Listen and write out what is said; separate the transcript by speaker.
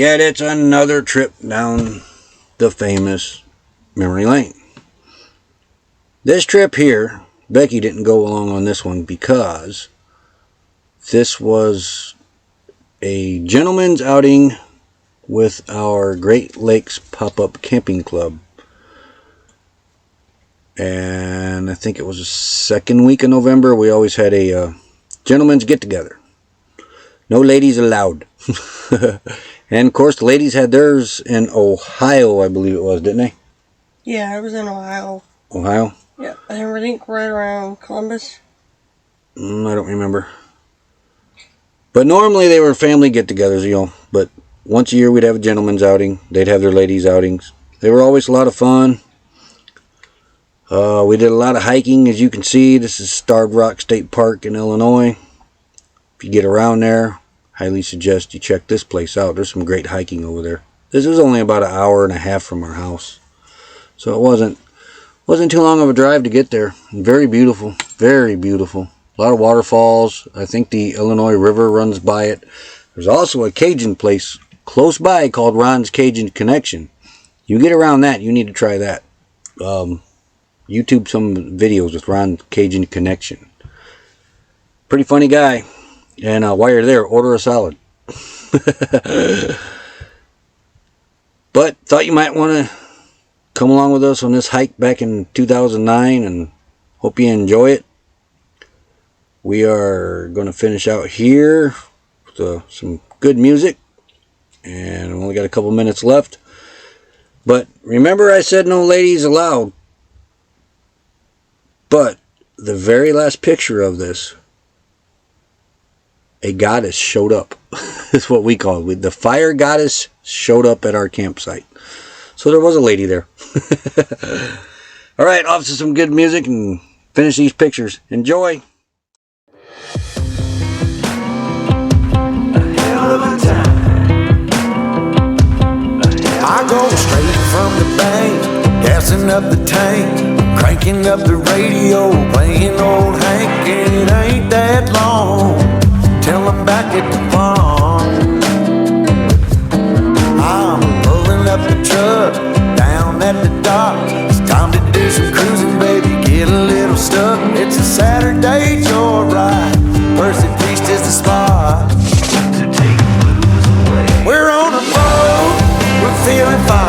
Speaker 1: yet it's another trip down the famous memory lane. This trip here, Becky didn't go along on this one because this was a gentleman's outing with our Great Lakes Pop-Up Camping Club. And I think it was the second week of November. We always had a gentleman's get-together. No ladies allowed. And of course the ladies had theirs in Ohio, I believe it was, didn't they?
Speaker 2: Yeah, I was in Ohio.
Speaker 1: Ohio?
Speaker 2: Yeah, I think right around Columbus.
Speaker 1: I don't remember. But normally they were family get-togethers, you know. But once a year we'd have a gentleman's outing. They'd have their ladies' outings. They were always a lot of fun. We did a lot of hiking, as you can see. This is Starved Rock State Park in Illinois. If you get around there, highly suggest you check this place out. There's some great hiking over there. This was only about an hour and a half from our house. So it wasn't too long of a drive to get there. Very beautiful. Very beautiful. A lot of waterfalls. I think the Illinois River runs by it. There's also a Cajun place close by called Ron's Cajun Connection. You get around that, you need to try that. YouTube some videos with Ron's Cajun Connection. Pretty funny guy. And while you're there, order a salad. But thought you might want to come along with us on this hike back in 2009 and hope you enjoy it. We are going to finish out here with some good music. And we only got a couple minutes left. But remember I said no ladies allowed. But the very last picture of this, a goddess showed up. That's what we call it. The fire goddess showed up at our campsite. So there was a lady there. All right, off to some good music and finish these pictures. Enjoy.
Speaker 3: I go straight from the bank, gassing up the tank, cranking up the radio, playing old Hank, and it ain't that long till I'm back at the farm. I'm pulling up the truck down at the dock. It's time to do some cruising, baby, get a little stuck. It's a Saturday joyride, Percy Feast is the spot to take the blues away. We're on a boat, we're feeling fine.